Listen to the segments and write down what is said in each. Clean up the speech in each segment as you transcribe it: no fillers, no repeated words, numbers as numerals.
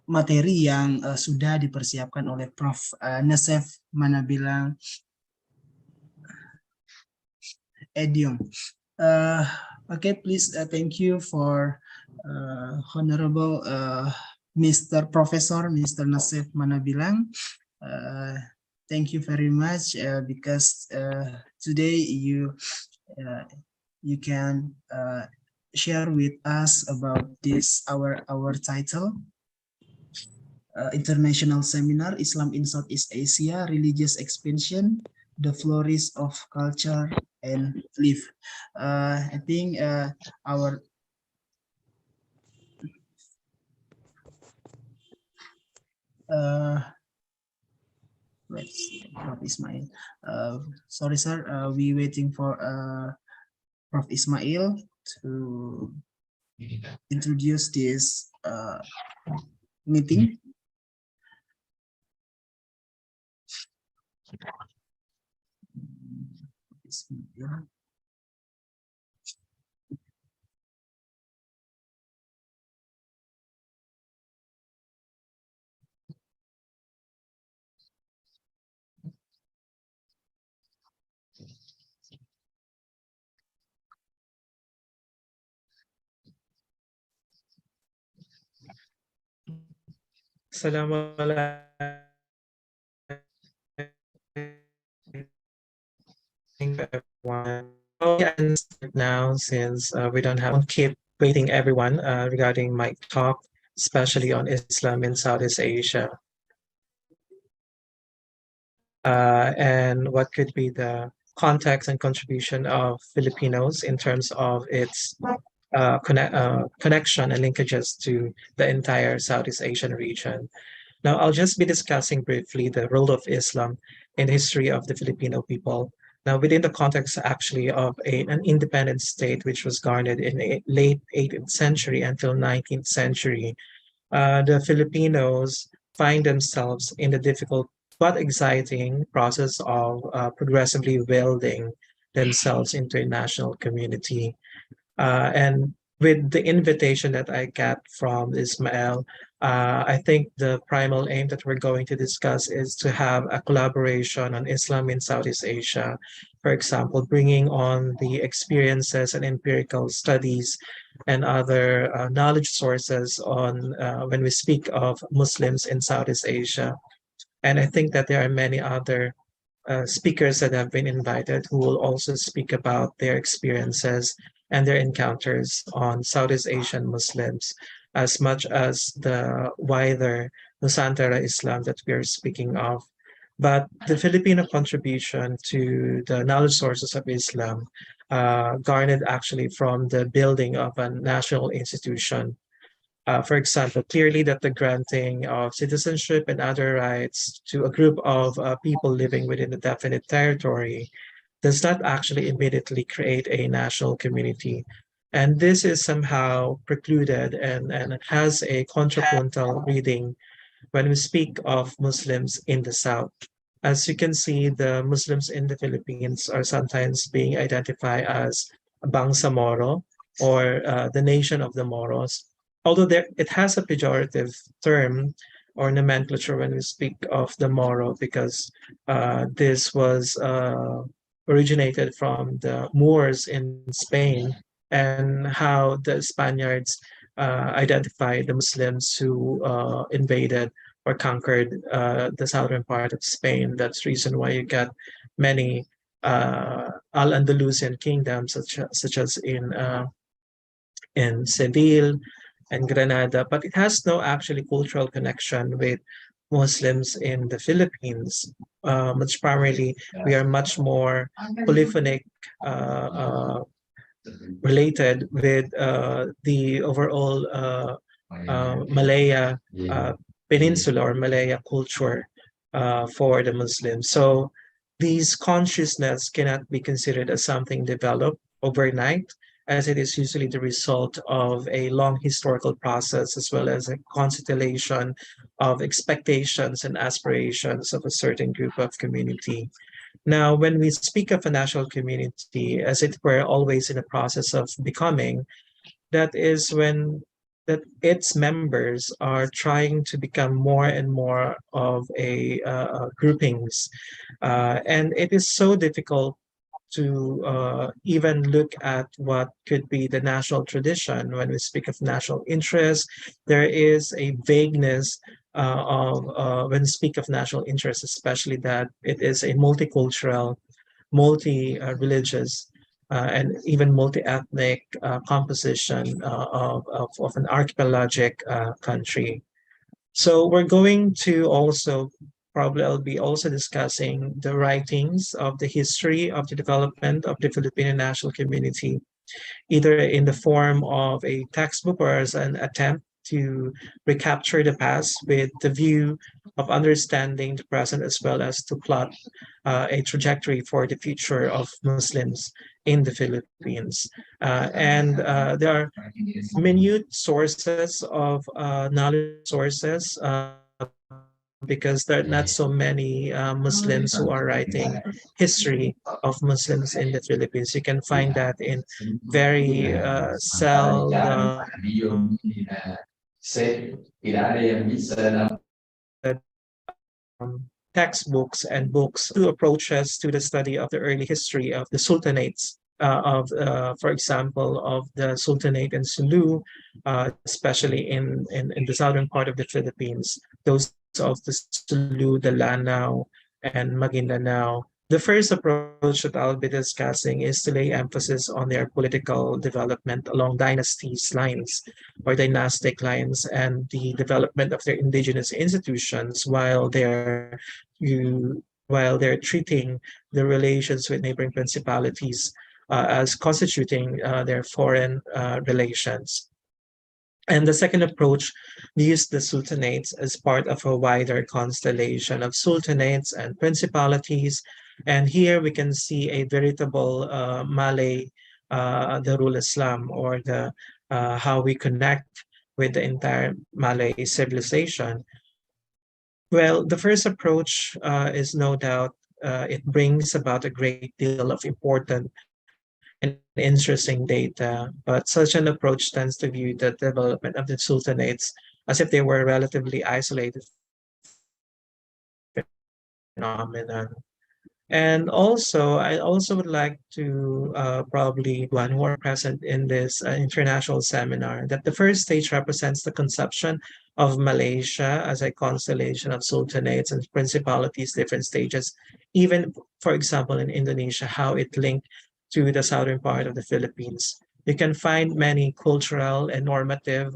materi yang sudah dipersiapkan oleh Prof. Nassef Manabilang Adiong. Okay, please, thank you for Honorable Mr. Professor, Mr. Nassef Manabilang. Thank you very much because today you can share with us about this our title, International Seminar Islam in Southeast Asia, Religious Expansion, the Flourish of Culture and Life. I think our let's see, Prof. Ismail. Sorry, sir. We waiting for Prof. Ismail to introduce this meeting. Assalamualaikum everyone. Now, since we don't keep waiting everyone regarding my talk, especially on Islam in Southeast Asia. And what could be the context and contribution of Filipinos in terms of its connection and linkages to the entire Southeast Asian region. Now, I'll just be discussing briefly the role of Islam in the history of the Filipino people. Now, within the context actually of an independent state, which was garnered in the late 18th century until 19th century, the Filipinos find themselves in the difficult but exciting process of progressively welding themselves into a national community. And with the invitation that I got from Ismail, I think the primal aim that we're going to discuss is to have a collaboration on Islam in Southeast Asia. For example, bringing on the experiences and empirical studies and other knowledge sources on when we speak of Muslims in Southeast Asia. And I think that there are many other speakers that have been invited who will also speak about their experiences and their encounters on Southeast Asian Muslims, as much as the wider Nusantara Islam that we are speaking of. But the Filipino contribution to the knowledge sources of Islam garnered actually from the building of a national institution. For example, clearly that the granting of citizenship and other rights to a group of people living within a definite territory does not actually immediately create a national community. And this is somehow precluded and has a contrapuntal reading when we speak of Muslims in the South. As you can see, the Muslims in the Philippines are sometimes being identified as Bangsamoro, or the nation of the Moros, although it has a pejorative term or nomenclature when we speak of the Moro, because this was originated from the Moors in Spain and how the Spaniards identified the Muslims who invaded or conquered the southern part of Spain. That's the reason why you got many Al-Andalusian kingdoms, such as in Seville and Granada, but it has no actually cultural connection with Muslims in the Philippines. Much primarily, we are much more polyphonic related with the overall Malaya peninsula or Malaya culture for the Muslims. So these consciousness cannot be considered as something developed overnight, as it is usually the result of a long historical process, as well as a constellation of expectations and aspirations of a certain group of community. Now, when we speak of a national community, as it were always in a process of becoming, that is when that its members are trying to become more and more of a groupings, and it is so difficult to even look at what could be the national tradition. When we speak of national interest, there is a vagueness of when we speak of national interest, especially that it is a multicultural, multi-religious, and even multi-ethnic composition of an archipelagic country. So we're going to also probably I'll be also discussing the writings of the history of the development of the Filipino national community, either in the form of a textbook or as an attempt to recapture the past with the view of understanding the present as well as to plot a trajectory for the future of Muslims in the Philippines. And there are minute sources of knowledge sources because there are not so many Muslims who are writing history of Muslims in the Philippines. You can find that in very seldom textbooks and books two approaches to the study of the early history of the sultanates for example, of the sultanate in Sulu, especially in the southern part of the Philippines, those of the Sulu, the Lanao, and Maguindanao. The first approach that I'll be discussing is to lay emphasis on their political development along dynasties lines or dynastic lines and the development of their indigenous institutions while they're treating the relations with neighboring principalities as constituting their foreign relations. And the second approach views the sultanates as part of a wider constellation of sultanates and principalities. And here we can see a veritable Malay Darul Islam, or the how we connect with the entire Malay civilization. Well, the first approach is no doubt it brings about a great deal of important and interesting data, but such an approach tends to view the development of the sultanates as if they were relatively isolated phenomenon. And also, I also would like to probably one who are present in this international seminar that the first stage represents the conception of Malaysia as a constellation of sultanates and principalities, different stages. Even, for example, in Indonesia, how it linked to the southern part of the Philippines. You can find many cultural and normative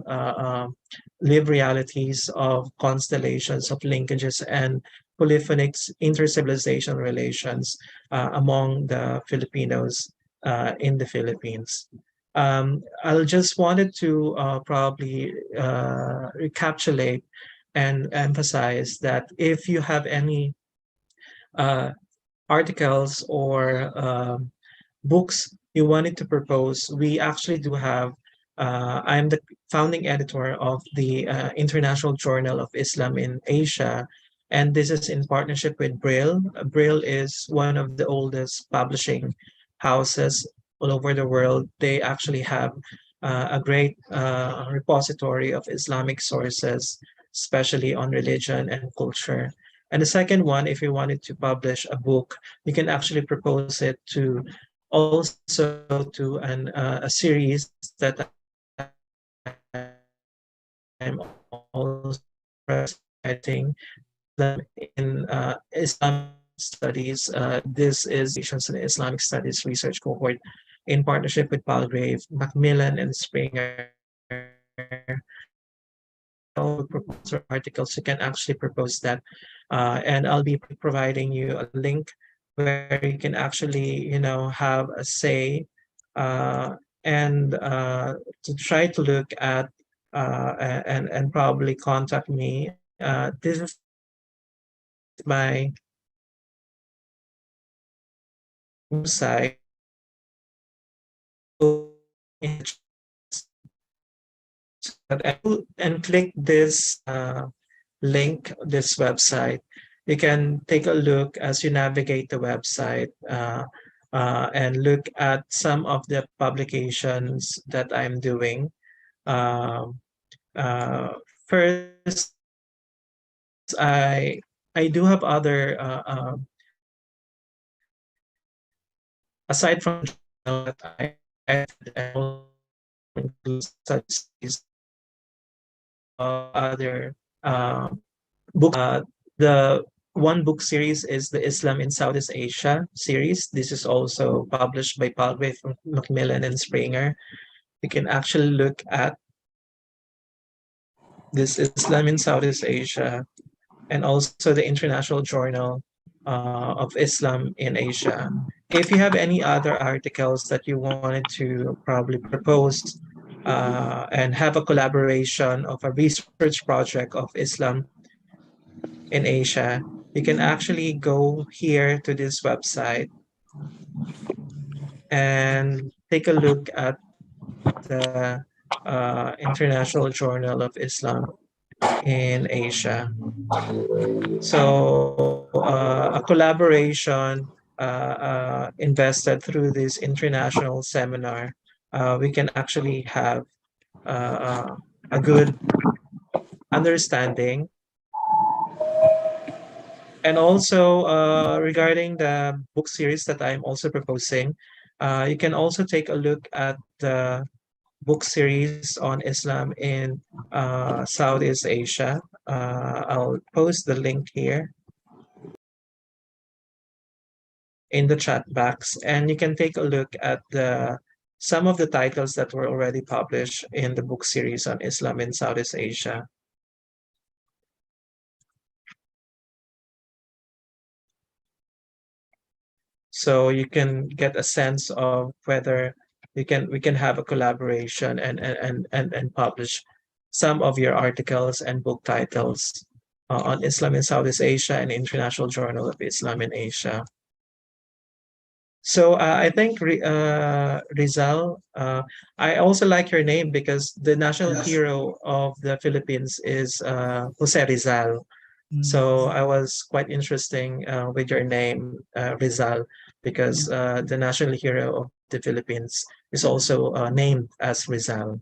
live realities of constellations of linkages and polyphonic intercivilization relations among the Filipinos in the Philippines. I'll just wanted to probably recapitulate and emphasize that if you have any uh, articles or books you wanted to propose, we actually do have. I'm the founding editor of the International Journal of Islam in Asia, and this is in partnership with Brill. Brill is one of the oldest publishing houses all over the world. They actually have a great repository of Islamic sources, especially on religion and culture. And the second one, if you wanted to publish a book, you can actually propose it to also to a series that I'm also writing, Islam in Islamic Studies. This is Relations in Islamic Studies Research Cohort in partnership with Palgrave, Macmillan, and Springer. All proposal articles, you can actually propose that, and I'll be providing you a link where you can actually, have a say and to try to look at and probably contact me. This is my website. And click this link, this website. You can take a look as you navigate the website and look at some of the publications that I'm doing. First, I do have other aside from journal that I and also include studies other book. The one book series is the Islam in Southeast Asia series. This is also published by Palgrave Macmillan and Springer. You can actually look at this Islam in Southeast Asia and also the International Journal of Islam in Asia. If you have any other articles that you wanted to probably propose and have a collaboration of a research project of Islam in Asia, you can actually go here to this website and take a look at the International Journal of Islam in Asia. So a collaboration invested through this international seminar, we can actually have a good understanding. And also regarding the book series that I'm also proposing, you can also take a look at the book series on Islam in Southeast Asia. I'll post the link here in the chat box, and you can take a look at the some of the titles that were already published in the book series on Islam in Southeast Asia. So you can get a sense of whether we can have a collaboration and publish some of your articles and book titles on Islam in Southeast Asia and International Journal of Islam in Asia. So I think Rizal, I also like your name because the national Yes. hero of the Philippines is Jose Rizal. So I was quite interesting with your name, Rizal, because the national hero of the Philippines is also named as Rizal.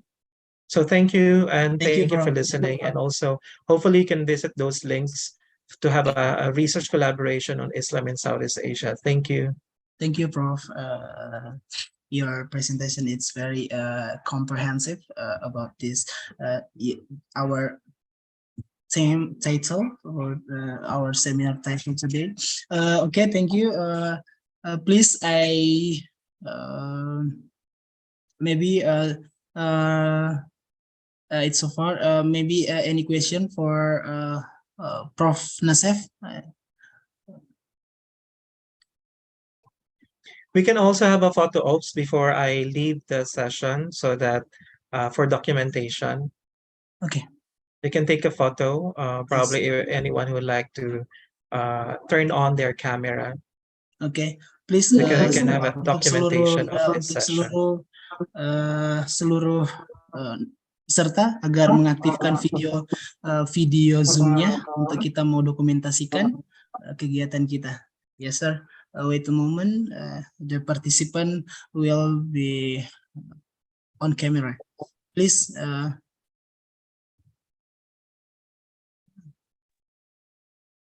So thank you, and Thank you, thank you for bro. listening. And also, hopefully, you can visit those links to have a research collaboration on Islam in Southeast Asia. Thank you. Thank you, Prof. Your presentation is very comprehensive about this. Our same title or our seminar title today. Okay, thank you. Please, uh, maybe it's so far. Maybe any question for Prof. Nassef? We can also have a photo ops before I leave the session so that for documentation. Okay. You can take a photo, probably anyone who would like to turn on their camera. Okay, please We can have a untuk seluruh documentation of this untuk session. seluruh peserta agar mengaktifkan video Zoom-nya untuk kita mau dokumentasikan kegiatan kita. Yes, sir. Wait a moment. The participant will be on camera. Please.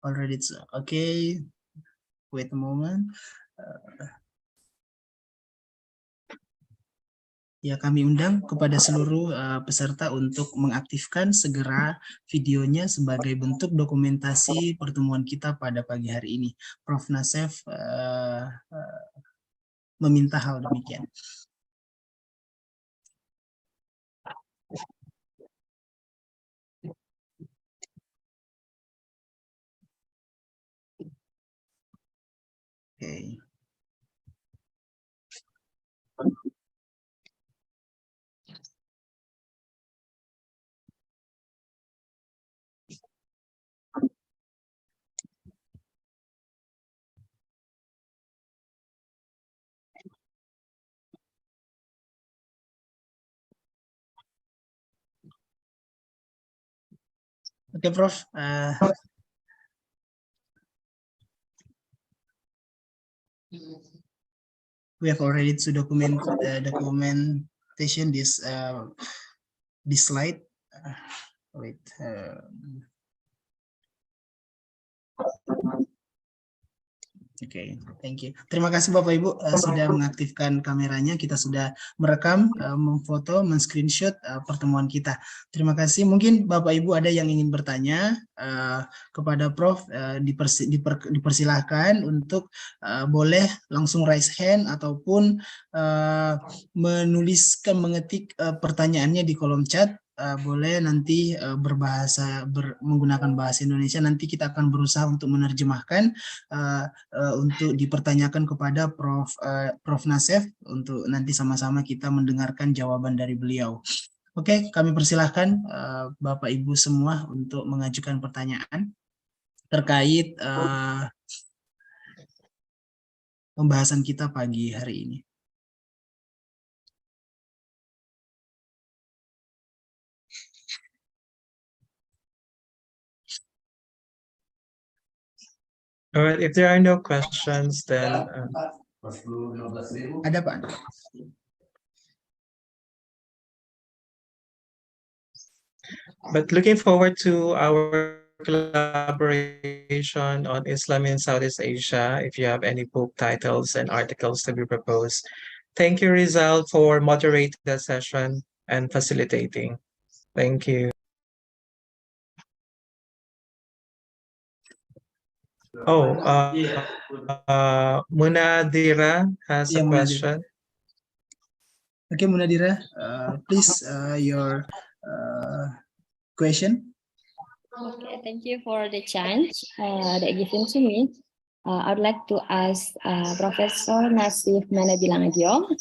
Already it's okay. Wait a moment. Ya, kami undang kepada seluruh peserta untuk mengaktifkan segera videonya sebagai bentuk dokumentasi pertemuan kita pada pagi hari ini. Prof. Nassef meminta hal demikian. Okay. Okay, Prof. We have already to documentation this slide. wait. Oke, thank you. Terima kasih Bapak Ibu sudah mengaktifkan kameranya. Kita sudah merekam, memfoto, men-screenshot pertemuan kita. Terima kasih. Mungkin Bapak Ibu ada yang ingin bertanya kepada Prof. Dipersilahkan untuk boleh langsung raise hand ataupun menuliskan, mengetik pertanyaannya di kolom chat. Boleh nanti menggunakan bahasa Indonesia. Nanti kita akan berusaha untuk menerjemahkan untuk dipertanyakan kepada Prof. Nassef untuk nanti sama-sama kita mendengarkan jawaban dari beliau. Oke, kami persilahkan Bapak Ibu semua untuk mengajukan pertanyaan terkait pembahasan kita pagi hari ini. All right, if there are no questions, then Ada Pak? but looking forward to our collaboration on Islam in Southeast Asia. If you have any book titles and articles to be proposed, thank you, Rizal, for moderating the session and facilitating. Thank you. Oh, Munadira has a question. Okay, Munadira, please your question. Okay, thank you for the chance that given to me. I'd like to ask Professor Nassef Manabilang Adiong.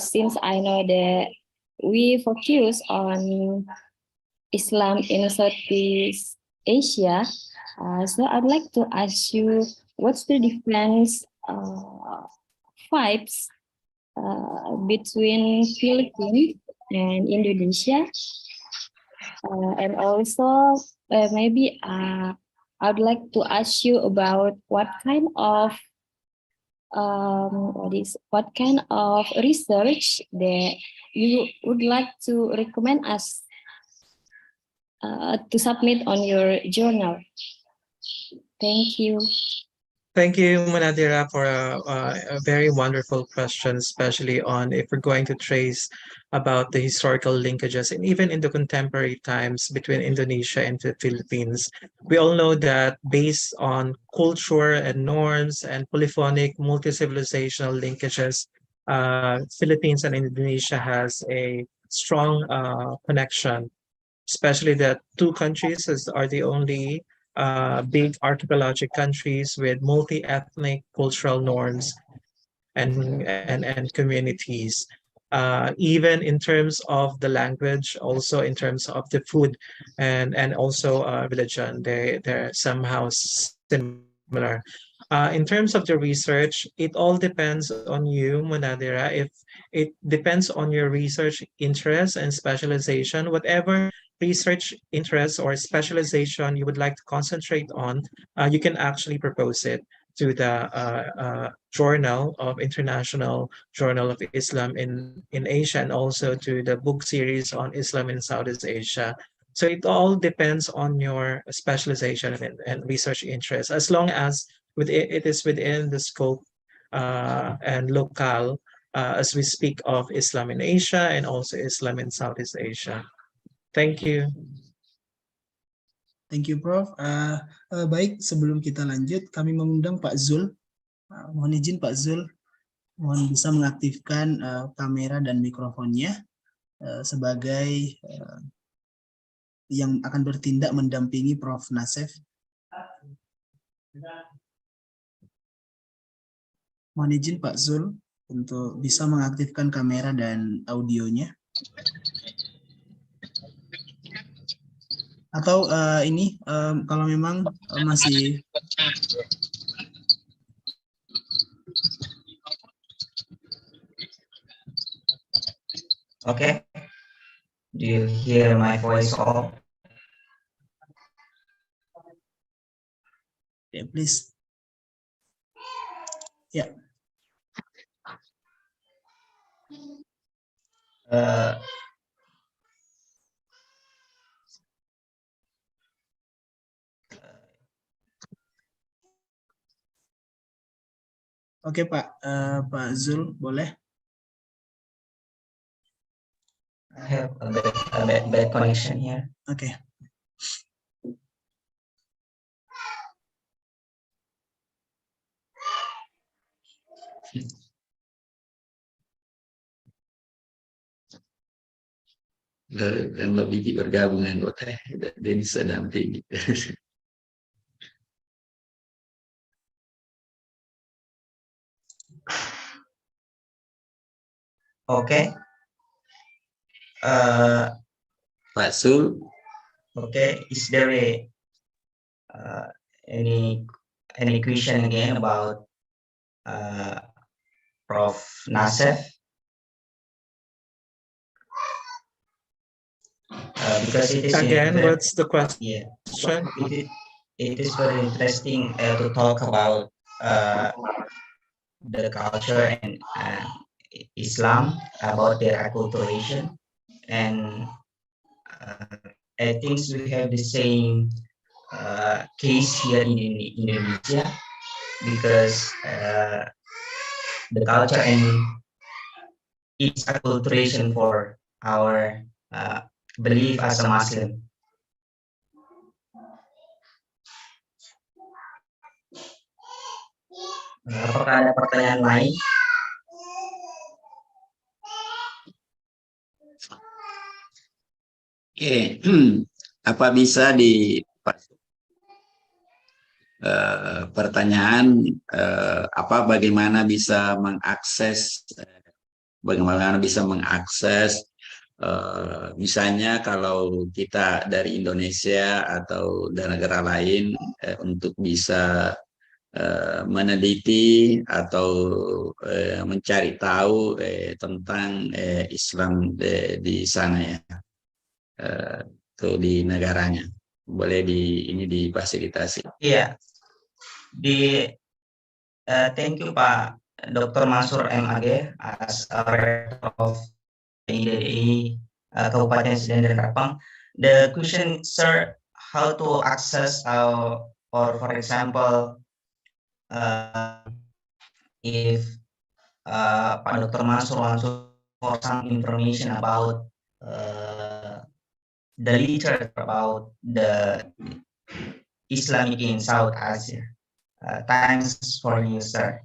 Since I know that we focus on Islam in Southeast Asia, so I'd like to ask you, what's the difference vibes between Philippines and Indonesia? And also, maybe I'd like to ask you about what kind of research that you would like to recommend us to submit on your journal. Thank you. Thank you, Munadira, for a very wonderful question, especially on if we're going to trace about the historical linkages and even in the contemporary times between Indonesia and the Philippines. We all know that based on culture and norms and polyphonic multi-civilizational linkages, Philippines and Indonesia has a strong connection, especially that two countries are the only big archipelagic countries with multi-ethnic cultural norms and communities. Even in terms of the language, also in terms of the food and also religion, they're somehow similar. In terms of the research, it all depends on you, Munadira. If it depends on your research interest and specialization, whatever research interest or specialization you would like to concentrate on, you can actually propose it to the Journal of International Journal of Islam in Asia, and also to the book series on Islam in Southeast Asia. So it all depends on your specialization and research interest. As long as it is within the scope and locale, as we speak of Islam in Asia and also Islam in Southeast Asia. Thank you. Thank you, Prof. Baik, sebelum kita lanjut, kami mengundang Pak Zul. Mohon izin Pak Zul, mohon bisa mengaktifkan kamera dan mikrofonnya sebagai yang akan bertindak mendampingi Prof. Nassef. Mohon izin Pak Zul untuk bisa mengaktifkan kamera dan audionya. Atau ini kalau memang masih Okay. Do you hear my voice all? Yeah, please. Yeah. Oke Pak, Pak Zul boleh? I have a bad connection here. Oke. Dan lebih bergabung anggota Denis sedang tinggi. Okay. Pak Sul, Okay. Is there any question again about Prof. Nassef? Because it is Again, very, what's the question? yeah, it is very interesting to talk about the culture and Islam, about their acculturation, and I think we have the same case here in Indonesia, because the culture and its acculturation for our belief as a Muslim. Apakah ada pertanyaan lain? Oke, apa bisa di pertanyaan bagaimana bisa mengakses misalnya kalau kita dari Indonesia atau dari negara lain untuk bisa meneliti atau mencari tahu tentang Islam di sana ya, atau di negaranya, boleh ini difasilitasi. Iya, thank you Pak Dr. Mansur MAG as a Rector of IDDI Kabupaten Sdn dan Rapang. The question, sir, how to access or for example, if Pak Dr. Mansur wants for some information about the literature about the Islamic in South Asia. Thanks for you, sir.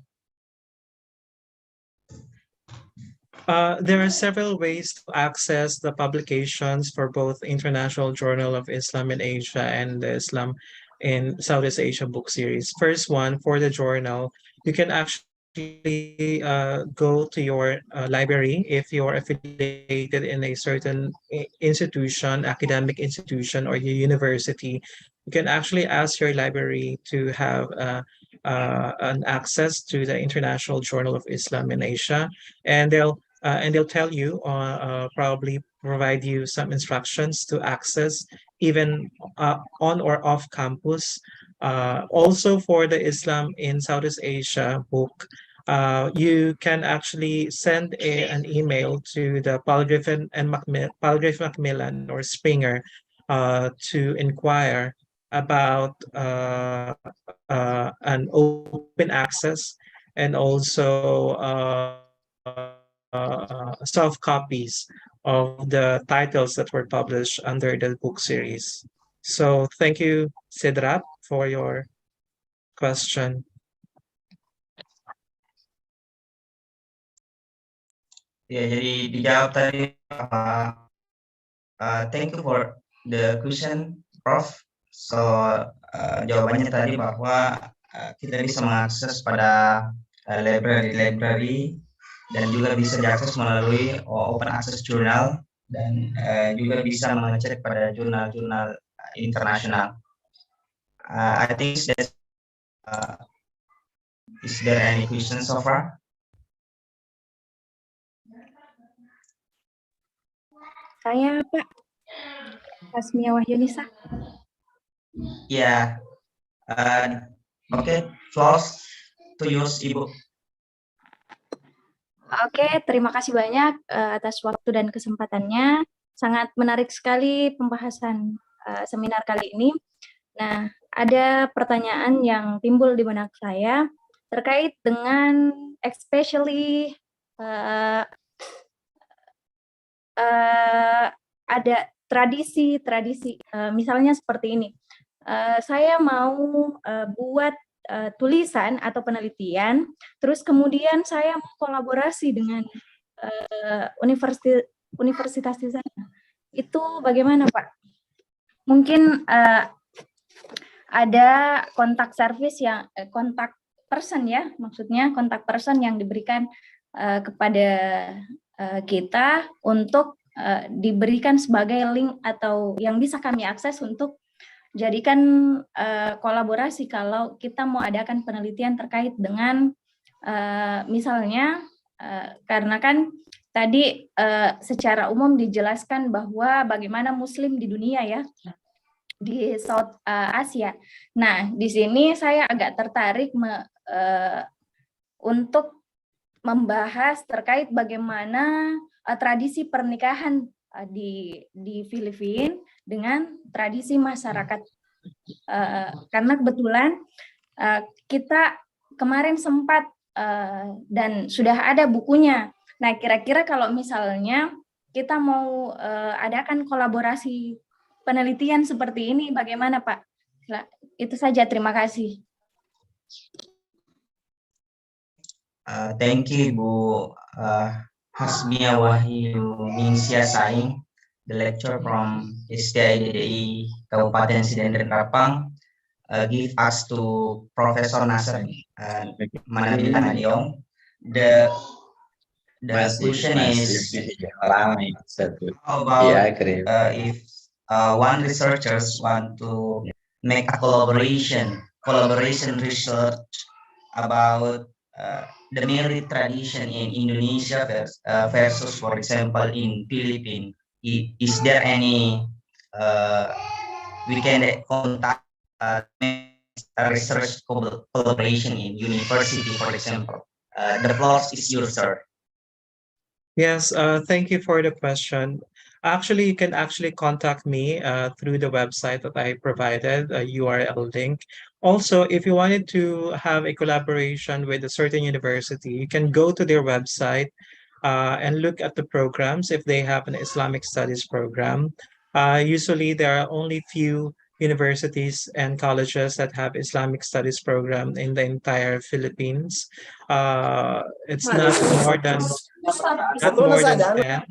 There are several ways to access the publications for both International Journal of Islam in Asia and the Islam in Southeast Asia book series. First one, for the journal, you can actually go to your library if you're affiliated in a certain institution, academic institution, or your university. You can actually ask your library to have an access to the International Journal of Islam in Asia, and they'll tell you, probably provide you some instructions to access even on or off campus. Also, for the Islam in Southeast Asia book, you can actually send an email to the Palgrave Macmillan or Springer to inquire about an open access, and also soft copies of the titles that were published under the book series. So thank you, Sidrap, for your question. Ya, jadi dijawab tadi. Thank you for the question, Prof. So jawabannya tadi bahwa kita bisa mengakses pada library dan juga bisa diakses melalui open access journal, dan juga bisa mengecek pada jurnal-jurnal internasional. I think that's, is there any questions so far? Saya Pak Hasmia Wahyunisa. Ya, oke, floor to use Ibu. Oke, terima kasih banyak atas waktu dan kesempatannya. Sangat menarik sekali pembahasan seminar kali ini. Nah, ada pertanyaan yang timbul di benak saya. terkait dengan especially ada tradisi-tradisi, misalnya seperti ini. Saya mau buat tulisan atau penelitian, terus kemudian saya mau kolaborasi dengan universitas di sana. Itu bagaimana, Pak? Mungkin ada kontak service yang kontak person ya, maksudnya kontak person yang diberikan kepada kita untuk diberikan sebagai link atau yang bisa kami akses untuk jadikan kolaborasi kalau kita mau adakan penelitian terkait dengan misalnya karena kan tadi secara umum dijelaskan bahwa bagaimana Muslim di dunia ya, di South Asia. Nah, di sini saya agak tertarik untuk membahas terkait bagaimana tradisi pernikahan di Filipina dengan tradisi masyarakat. Karena kebetulan kita kemarin sempat dan sudah ada bukunya. Nah, kira-kira kalau misalnya kita mau adakan kolaborasi penelitian seperti ini, bagaimana Pak? Itu saja, terima kasih. Thank you, Bu Hasmia Wahyu Ningsia Saing, the lecturer from STIDDI Kabupaten Sidendren Rapang, give us to Professor Nassef Manabilang Adiong. The question is about if one researchers want to make a collaboration research about the marriage tradition in Indonesia versus, for example, in Philippines. Is there any we can contact research collaboration in university, for example? The floor is yours, sir. Yes, thank you for the question. Actually, you can actually contact me through the website that I provided, a URL link. Also, if you wanted to have a collaboration with a certain university, you can go to their website and look at the programs if they have an Islamic studies program. Usually, there are only few universities and colleges that have Islamic studies program in the entire Philippines. It's not more than 10.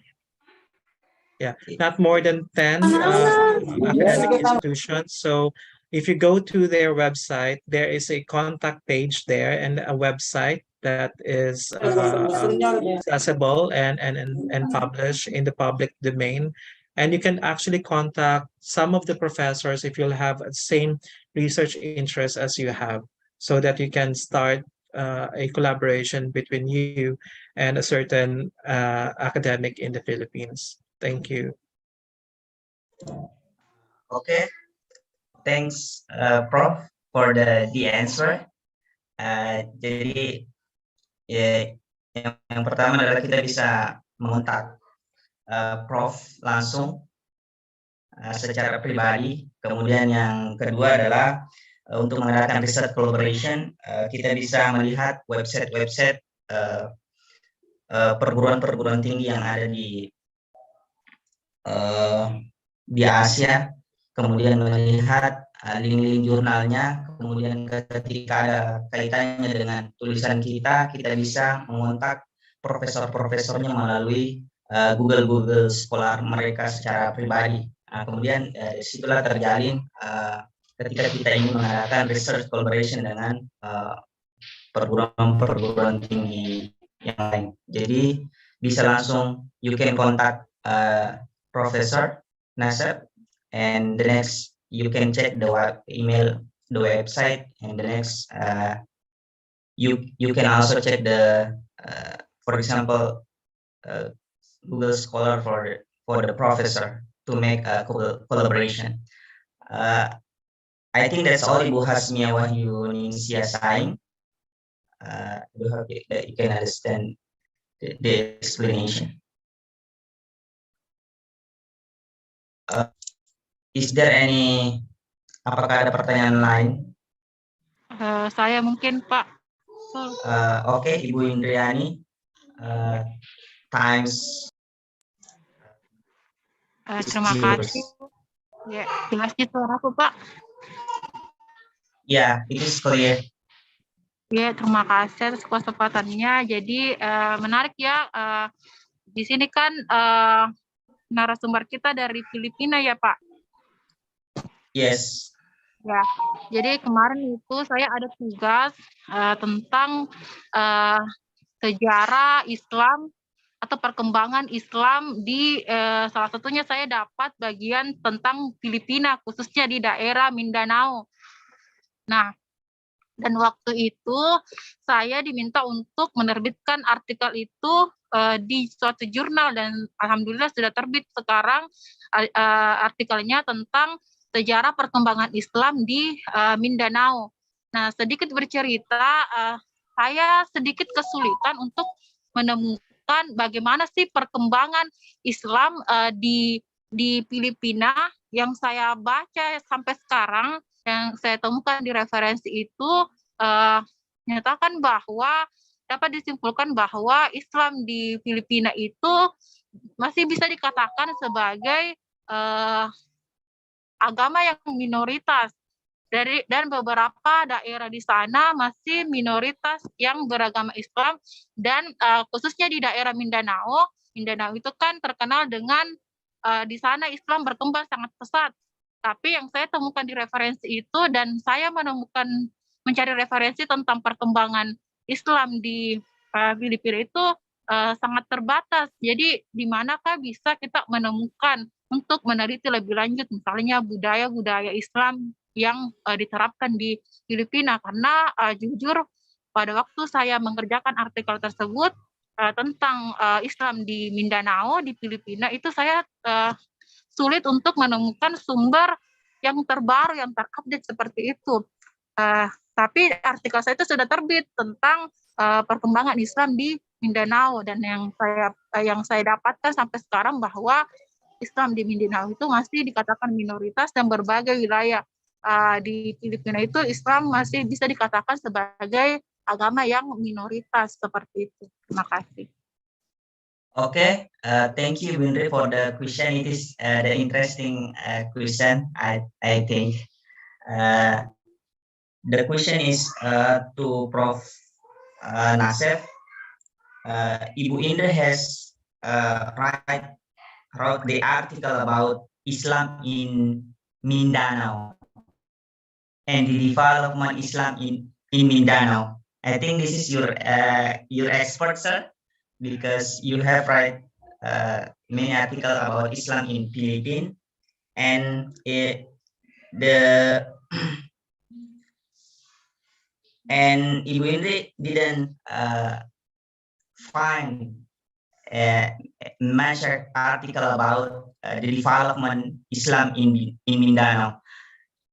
Yeah, not more than 10 academic institutions. So if you go to their website, there is a contact page there and a website that is accessible and published in the public domain. And you can actually contact some of the professors if you'll have the same research interest as you have, so that you can start a collaboration between you and a certain academic in the Philippines. Thank you. Okay, thanks, Prof, for the answer. Jadi yang pertama adalah kita bisa mengontak Prof langsung secara pribadi. Kemudian yang kedua adalah untuk mengadakan research collaboration, kita bisa melihat website perguruan-perguruan tinggi yang ada di Asia, kemudian melihat link-link jurnalnya, kemudian ketika ada kaitannya dengan tulisan kita bisa mengontak profesor-profesornya melalui Google Scholar mereka secara pribadi. Kemudian disitulah terjalin ketika kita ingin mengadakan research collaboration dengan perguruan-perguruan tinggi yang lain. Jadi bisa langsung you can contact Professor Nassef, and the next you can check the website, and the next you can also check the for example Google Scholar for the professor to make a collaboration. I think that's all, Ibu Hasmia Wahyu Ningsia Saing. I hope that you can understand the explanation. Is there any, apakah ada pertanyaan lain? Saya mungkin Pak, Oke, Ibu Indriani, times Terima kasih. Ya, jelas suaraku, Pak. Ya, it is clear. Ya, terima kasih atas kesempatannya. Jadi menarik ya. Di sini kan narasumber kita dari Filipina ya, Pak. Yes. Ya, jadi kemarin itu saya ada tugas tentang sejarah Islam atau perkembangan Islam di salah satunya saya dapat bagian tentang Filipina, khususnya di daerah Mindanao. Nah, dan waktu itu saya diminta untuk menerbitkan artikel itu di suatu jurnal dan alhamdulillah sudah terbit sekarang artikelnya tentang sejarah perkembangan Islam di Mindanao. Nah, sedikit bercerita, saya sedikit kesulitan untuk menemukan bagaimana sih perkembangan Islam di Filipina. Yang saya baca sampai sekarang, yang saya temukan di referensi itu menyatakan bahwa dapat disimpulkan bahwa Islam di Filipina itu masih bisa dikatakan sebagai agama yang minoritas. Dan beberapa daerah di sana masih minoritas yang beragama Islam, dan khususnya di daerah Mindanao. Mindanao itu kan terkenal dengan di sana Islam berkembang sangat pesat. Tapi yang saya temukan di referensi itu, dan saya mencari referensi tentang perkembangan Islam di Filipina itu sangat terbatas. Jadi di manakah bisa kita menemukan untuk meneliti lebih lanjut misalnya budaya-budaya Islam yang diterapkan di Filipina? Karena jujur pada waktu saya mengerjakan artikel tersebut tentang Islam di Mindanao di Filipina, itu saya sulit untuk menemukan sumber yang terbaru, yang terupdate seperti itu. Tapi artikel saya itu sudah terbit tentang perkembangan Islam di Mindanao, dan yang saya dapatkan sampai sekarang bahwa Islam di Mindanao itu masih dikatakan minoritas, dan berbagai wilayah di Filipina itu Islam masih bisa dikatakan sebagai agama yang minoritas seperti itu. Terima kasih. Okay, thank you, Windri, for the question. It is the interesting question, I think. The question is to Prof. Nassef. Ibu Indra has wrote the article about Islam in Mindanao and the development Islam in Mindanao. I think this is your expert, sir, because you have write many articles about Islam in Philippines, and and Ibu Indri didn't find much article about the development Islam in Mindanao.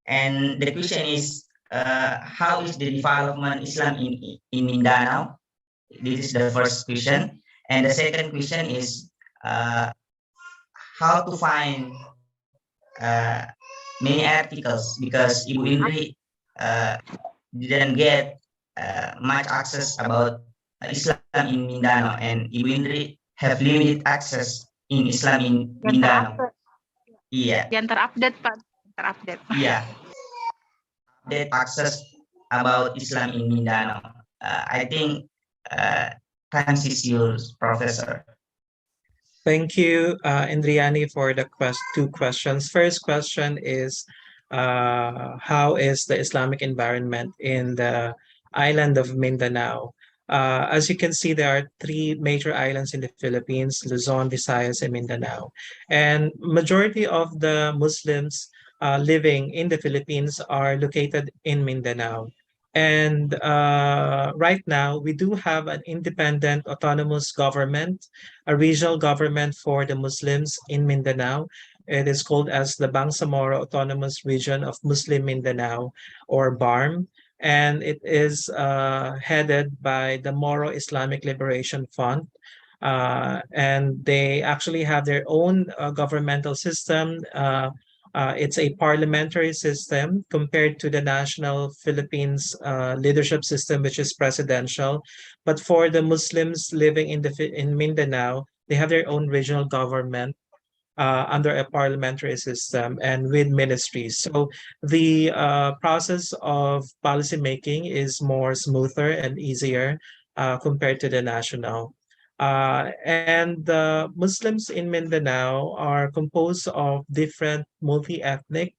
And the question is, how is the development Islam in Mindanao? This is the first question. And the second question is, how to find many articles, because Ibu Indri didn't get much access about Islam in Mindanao, and Ibu Indri have limited access in Islam in Mindanao. Iya. Yang terupdate, Pak. Terupdate. Iya. Update access about Islam in Mindanao. I think thanks is yours, Professor. Thank you, Indriani, for the two questions. First question is, how is the Islamic environment in the island of Mindanao? As you can see, there are three major islands in the Philippines: Luzon, Visayas, and Mindanao. And majority of the Muslims living in the Philippines are located in Mindanao. And right now, we do have an independent autonomous government, a regional government for the Muslims in Mindanao. It is called as the Bangsamoro Autonomous Region of Muslim Mindanao, or BARM. And it is headed by the Moro Islamic Liberation Front. And they actually have their own governmental system, It's a parliamentary system compared to the national Philippines leadership system, which is presidential. But for the Muslims living in Mindanao, they have their own regional government under a parliamentary system and with ministries. So the process of policy making is more smoother and easier compared to the national. And the Muslims in Mindanao are composed of different multi-ethnic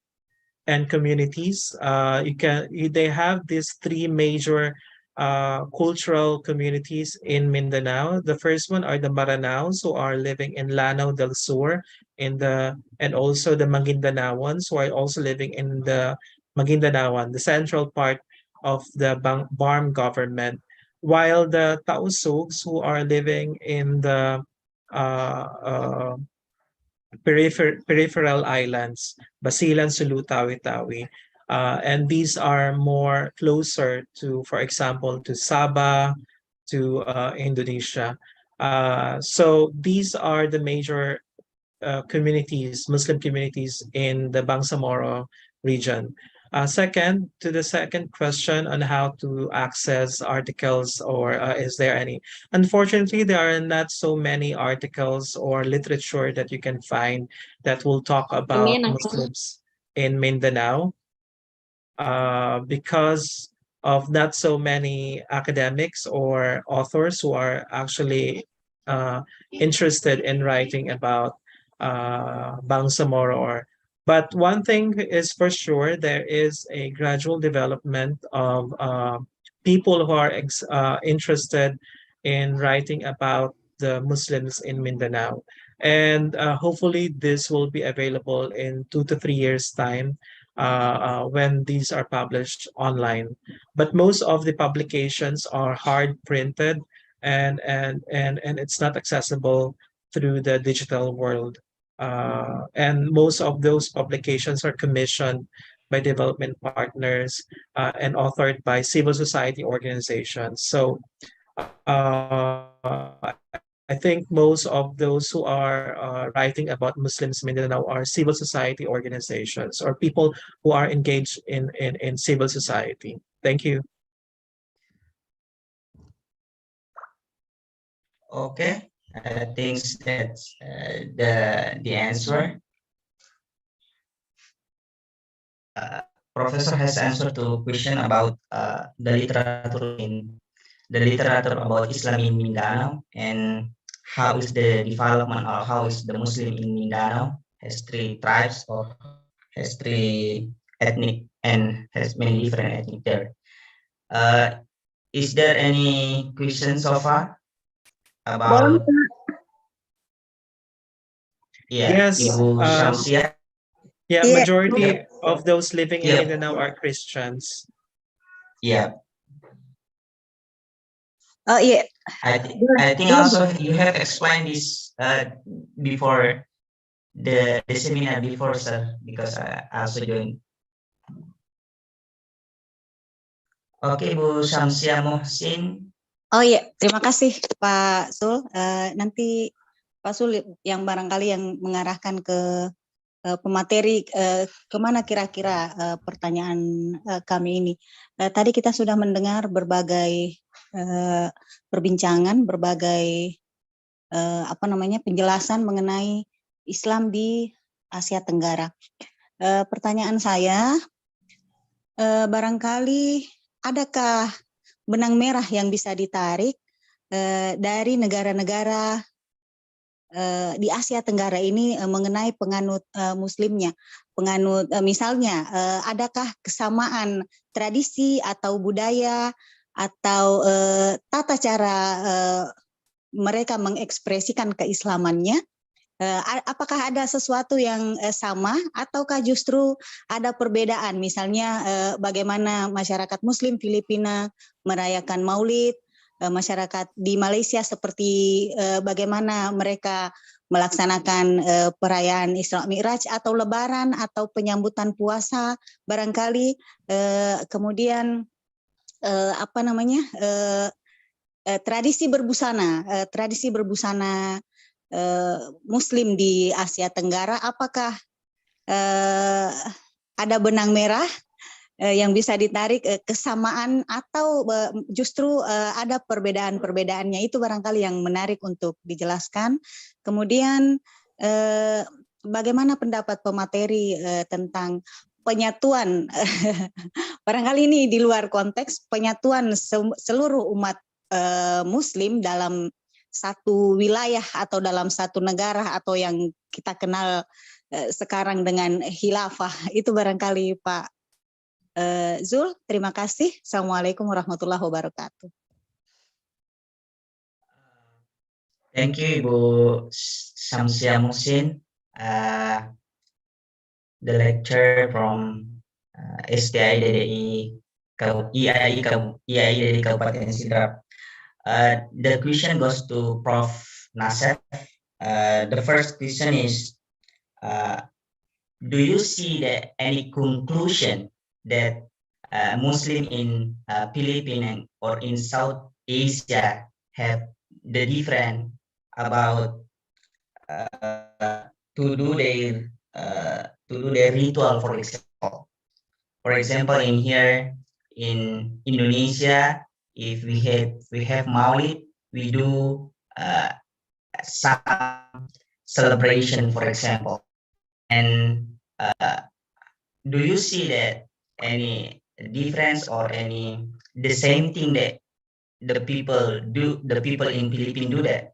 and communities. They have these three major cultural communities in Mindanao. The first one are the Maranaos, who are living in Lanao del Sur, and also the Magindanaoans, who are also living in the Magindanaoan, the central part of the Barm government, while the Tausugs, who are living in the uh, uh, peripheral islands, Basilan, Sulu, Tawi-Tawi. And these are more closer to, for example, to Sabah, to Indonesia. So these are the major communities, Muslim communities in the Bangsamoro region. Second, to the second question on how to access articles, or is there any? Unfortunately, there are not so many articles or literature that you can find that will talk about Muslims in Mindanao because of not so many academics or authors who are actually interested in writing about Bangsamoro. But one thing is for sure, there is a gradual development of people who are interested in writing about the Muslims in Mindanao. And hopefully this will be available in 2 to 3 years' time when these are published online. But most of the publications are hard printed, and it's not accessible through the digital world. And most of those publications are commissioned by development partners and authored by civil society organizations. So I think most of those who are writing about Muslims in Mindanao are civil society organizations or people who are engaged in civil society. Thank you. Okay, I think that's the answer. Professor has answered to question about the literature about Islam in Mindanao, and how is the development, or how is the Muslim in Mindanao has 3 tribes, or has 3 ethnic, and has many different ethnic there. Is there any question so far about? Yes. Ibu Syamsiah. Yeah, Yeah. majority of those living in Mindanao are Christians. Yeah. Oh yeah. I think also you have explained this before the seminar before, sir, because I also joined. Oke, Bu Syamsiah Mohsin. Oh iya, terima kasih Pak Sul. Nanti Pak Sul yang barangkali yang mengarahkan ke pemateri kemana kira-kira pertanyaan kami ini. Tadi kita sudah mendengar berbagai perbincangan, berbagai penjelasan mengenai Islam di Asia Tenggara. Pertanyaan saya, barangkali adakah benang merah yang bisa ditarik dari negara-negara di Asia Tenggara ini mengenai penganut Muslimnya, misalnya adakah kesamaan tradisi atau budaya atau tata cara mereka mengekspresikan keislamannya? Apakah ada sesuatu yang sama, ataukah justru ada perbedaan? Misalnya bagaimana masyarakat Muslim Filipina merayakan Maulid, masyarakat di Malaysia seperti bagaimana mereka melaksanakan perayaan Isra Mi'raj atau Lebaran atau penyambutan puasa barangkali, kemudian tradisi berbusana Muslim di Asia Tenggara, apakah ada benang merah yang bisa ditarik, kesamaan atau justru ada perbedaan-perbedaannya, itu barangkali yang menarik untuk dijelaskan. Kemudian bagaimana pendapat pemateri tentang penyatuan, barangkali ini di luar konteks, penyatuan seluruh umat Muslim dalam satu wilayah atau dalam satu negara atau yang kita kenal sekarang dengan khilafah, itu barangkali Pak Zul. Terima kasih. Assalamualaikum warahmatullahi wabarakatuh. Thank you, Ibu Samsia Musin, the lecturer from STI DDI IAI dari Kabupaten Sidrap. The question goes to Prof. Nassef. The first question is, do you see any conclusion that Muslim in Philippines or in South Asia have the different about to do their ritual, for example. For example, in here in Indonesia, if we have Maulid, we do some celebration, for example. And do you see that any difference or any the same thing that the people in Philippines do that?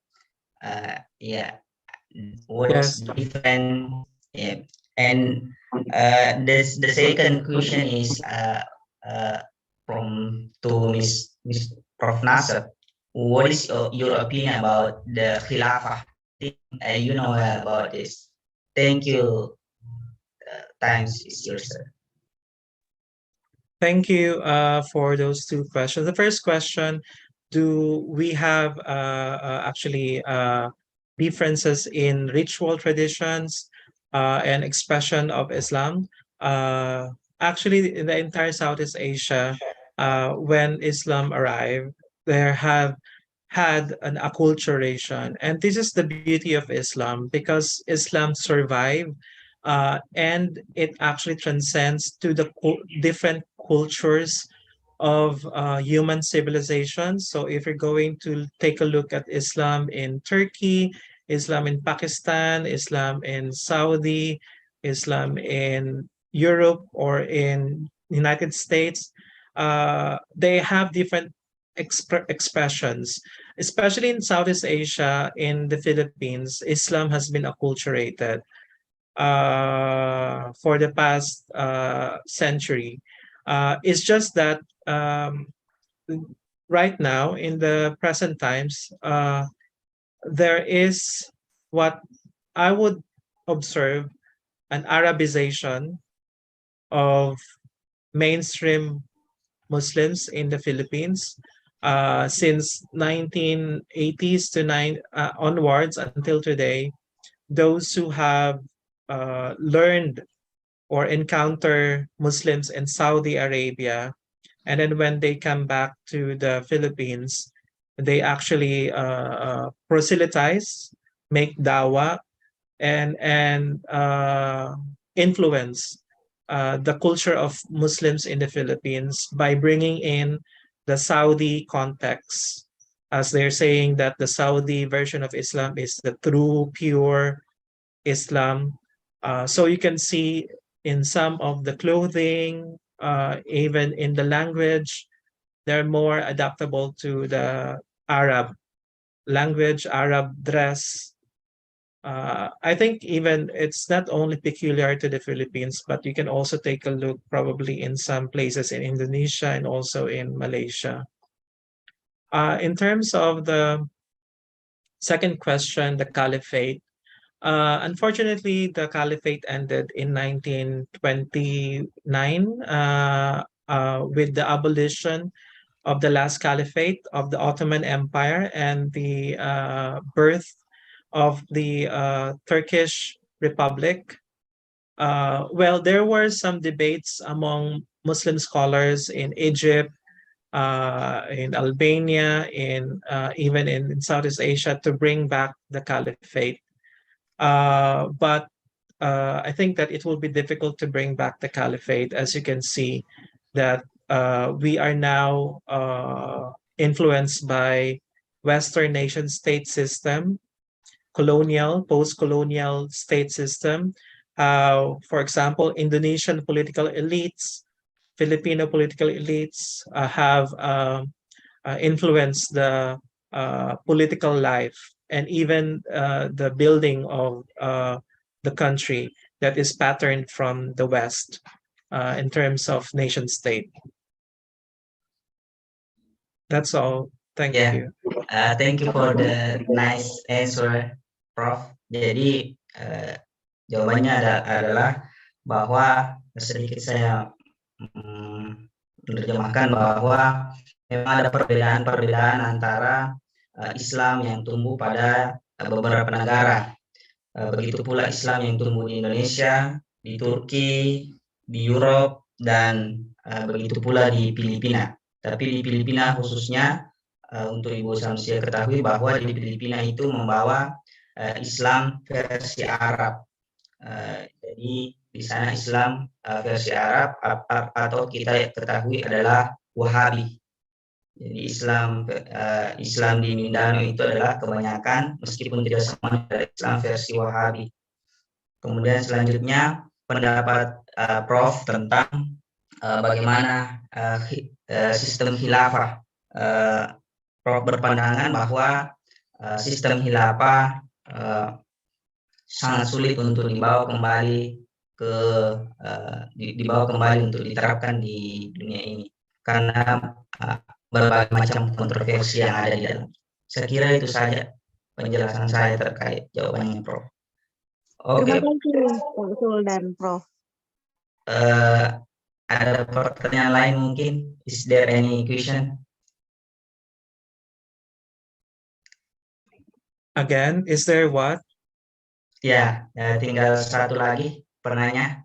What is different? Yeah. And the second question is to Miss Prof. Nassef. What is your opinion about the khilafah? You know about this. Thank you. Times is yours, sir. Thank you for those two questions. The first question, do we have actually differences in ritual traditions and expression of Islam? Actually, in the entire Southeast Asia, when Islam arrived, there have had an acculturation. And this is the beauty of Islam, because Islam survived and it actually transcends to the different cultures of human civilization. So if you're going to take a look at Islam in Turkey, Islam in Pakistan, Islam in Saudi, Islam in Europe or in United States, they have different expressions. Especially in Southeast Asia, in the Philippines, Islam has been acculturated for the past century. It's just that right now, in the present times, there is what I would observe an Arabization of mainstream Muslims in the Philippines since 1980s to onwards until today. Those who have learned or encounter Muslims in Saudi Arabia, and then when they come back to the Philippines, they actually proselytize, make dawah, and influence the culture of Muslims in the Philippines by bringing in the Saudi context, as they're saying that the Saudi version of Islam is the true, pure Islam. So you can see in some of the clothing, even in the language, they're more adaptable to the Arab language, Arab dress. I think even it's not only peculiar to the Philippines, but you can also take a look probably in some places in Indonesia and also in Malaysia. In terms of the second question, the caliphate, unfortunately, the caliphate ended in 1929 with the abolition of the last caliphate of the Ottoman Empire and the birth of the Turkish Republic. Well, there were some debates among Muslim scholars in Egypt, in Albania, even in Southeast Asia to bring back the caliphate. But I think that it will be difficult to bring back the caliphate. As you can see, that we are now influenced by Western nation state system, colonial, post-colonial state system. For example, Indonesian political elites, Filipino political elites have influenced the political life and even the building of the country that is patterned from the West in terms of nation state. That's all. Thank you. Thank you for the nice answer, Prof. Jadi jawabannya adalah bahwa sedikit saya menerjemahkan bahwa memang ada perbedaan-perbedaan antara Islam yang tumbuh pada beberapa negara. Begitu pula Islam yang tumbuh di Indonesia, di Turki, di Europe, dan begitu pula di Filipina. Tapi di Filipina khususnya untuk Ibu Samsia ketahui bahwa di Filipina itu membawa Islam versi Arab. Jadi di sana Islam versi Arab atau kita ketahui adalah Wahabi. Jadi Islam di Mindanao itu adalah kebanyakan, meskipun tidak semuanya, adalah Islam versi Wahabi. Kemudian selanjutnya pendapat Prof tentang bagaimana sistem khilafah. Prof berpandangan bahwa sistem khilafah sangat sulit untuk dibawa kembali untuk diterapkan di dunia ini karena berbagai macam kontroversi yang ada di dalam. Saya kira itu saja penjelasan saya terkait jawabannya, Prof. Terima kasih, Pak Sul dan Prof. Ada pertanyaan lain mungkin? Is there any question? Again, is there what? Ya, tinggal satu lagi penanya.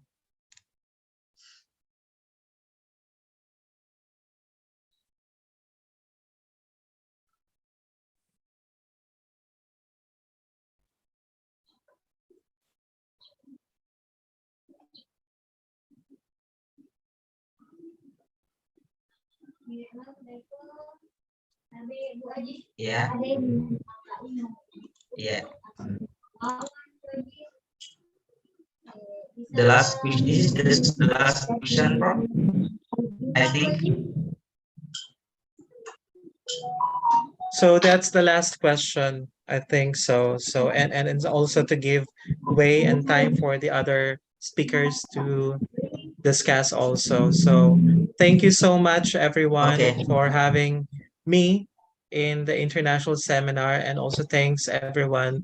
Ya. Yeah. This is the last question, Prof. I think. So that's the last question. I think so. And it's also to give way and time for the other speakers to discuss also. So thank you so much, everyone, for having me in the international seminar, and also thanks everyone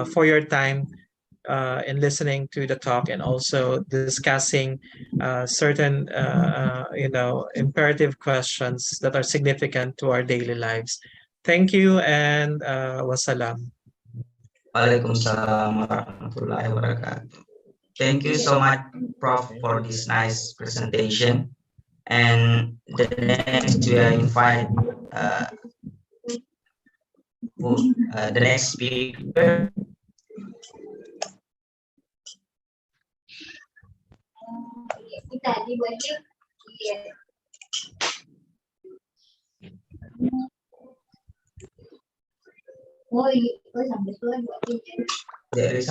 for your time in listening to the talk and also discussing certain imperative questions that are significant to our daily lives. Thank you and wassalam. Waalaikumsalam warahmatullahi wabarakatuh. Thank you so much, Prof, for this nice presentation. And the next we invite the next speaker. There is